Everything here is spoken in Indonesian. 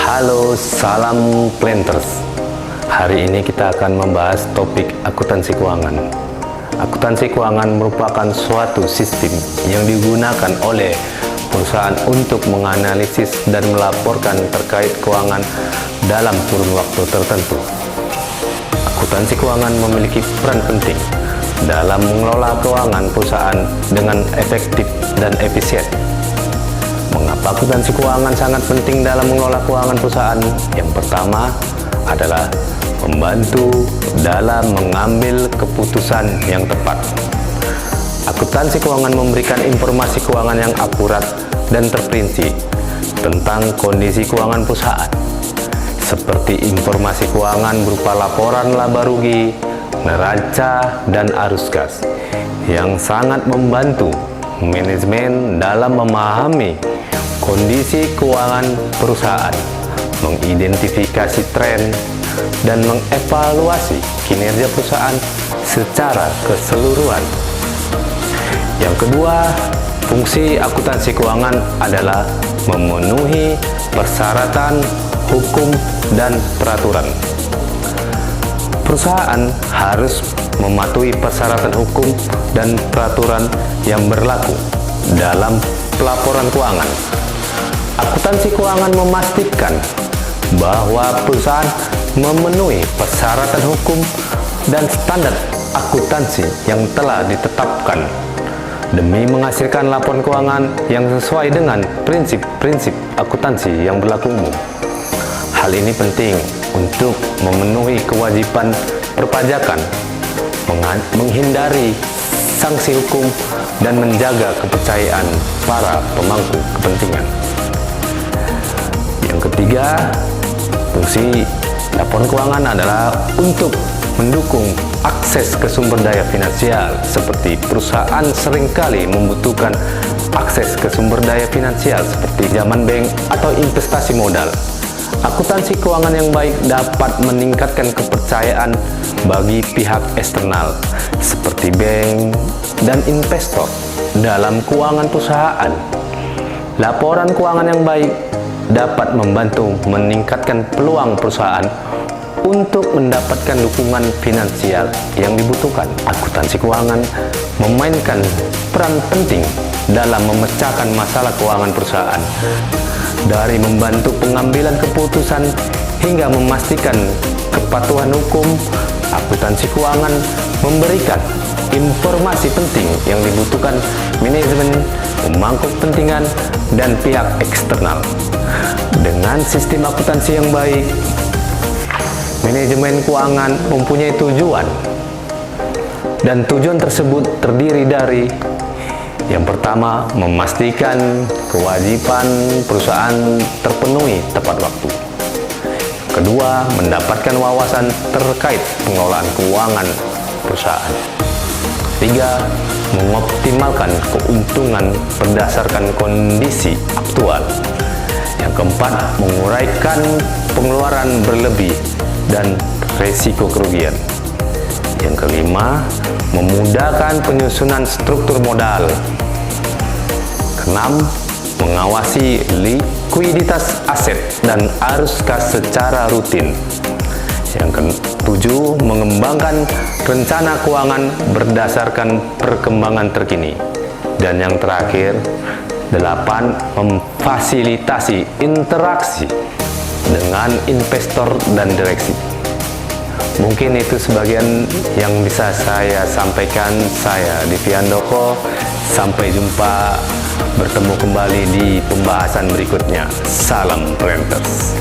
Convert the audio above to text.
Halo, salam planters. Hari ini kita akan membahas topik akuntansi keuangan. Akuntansi keuangan merupakan suatu sistem yang digunakan oleh perusahaan untuk menganalisis dan melaporkan terkait keuangan dalam kurun waktu tertentu. Akuntansi keuangan memiliki peran penting dalam mengelola keuangan perusahaan dengan efektif dan efisien. Mengapa akuntansi keuangan sangat penting dalam mengelola keuangan perusahaan? Yang pertama adalah membantu dalam mengambil keputusan yang tepat. Akuntansi keuangan memberikan informasi keuangan yang akurat dan terperinci tentang kondisi keuangan perusahaan, seperti informasi keuangan berupa laporan laba rugi, neraca, dan arus kas, yang sangat membantu manajemen dalam memahami kondisi keuangan perusahaan, mengidentifikasi tren, dan mengevaluasi kinerja perusahaan secara keseluruhan. Yang kedua, fungsi akuntansi keuangan adalah memenuhi persyaratan hukum dan peraturan. Perusahaan harus mematuhi persyaratan hukum dan peraturan yang berlaku dalam pelaporan keuangan. Akuntansi keuangan memastikan bahwa perusahaan memenuhi persyaratan hukum dan standar akuntansi yang telah ditetapkan demi menghasilkan laporan keuangan yang sesuai dengan prinsip-prinsip akuntansi yang berlaku umum. Hal ini penting untuk memenuhi kewajiban perpajakan, menghindari sanksi hukum, dan menjaga kepercayaan para pemangku kepentingan. Yang ketiga, fungsi laporan keuangan adalah untuk mendukung akses ke sumber daya finansial, seperti perusahaan seringkali membutuhkan akses ke sumber daya finansial seperti pinjaman bank atau investasi modal. Akuntansi keuangan yang baik dapat meningkatkan kepercayaan bagi pihak eksternal seperti bank dan investor dalam keuangan perusahaan. Laporan keuangan yang baik dapat membantu meningkatkan peluang perusahaan untuk mendapatkan dukungan finansial yang dibutuhkan. Akuntansi keuangan memainkan peran penting dalam memecahkan masalah keuangan perusahaan, dari membantu pengambilan keputusan hingga memastikan kepatuhan hukum. Akuntansi keuangan memberikan informasi penting yang dibutuhkan manajemen, pemangku kepentingan, dan pihak eksternal. Dengan sistem akuntansi yang baik, manajemen keuangan mempunyai tujuan, dan tujuan tersebut terdiri dari: yang pertama, memastikan kewajiban perusahaan terpenuhi tepat waktu. Kedua, mendapatkan wawasan terkait pengelolaan keuangan perusahaan. Tiga, mengoptimalkan keuntungan berdasarkan kondisi aktual. Yang keempat, menguraikan pengeluaran berlebih dan resiko kerugian. Yang kelima, memudahkan penyusunan struktur modal. Keenam, mengawasi likuiditas aset dan arus kas secara rutin. Yang ketujuh, mengembangkan rencana keuangan berdasarkan perkembangan terkini. Dan yang terakhir, 8, memfasilitasi interaksi dengan investor dan direksi. Mungkin itu sebagian yang bisa saya sampaikan. Saya Diviandoko. Sampai jumpa, bertemu kembali di pembahasan berikutnya. Salam planters.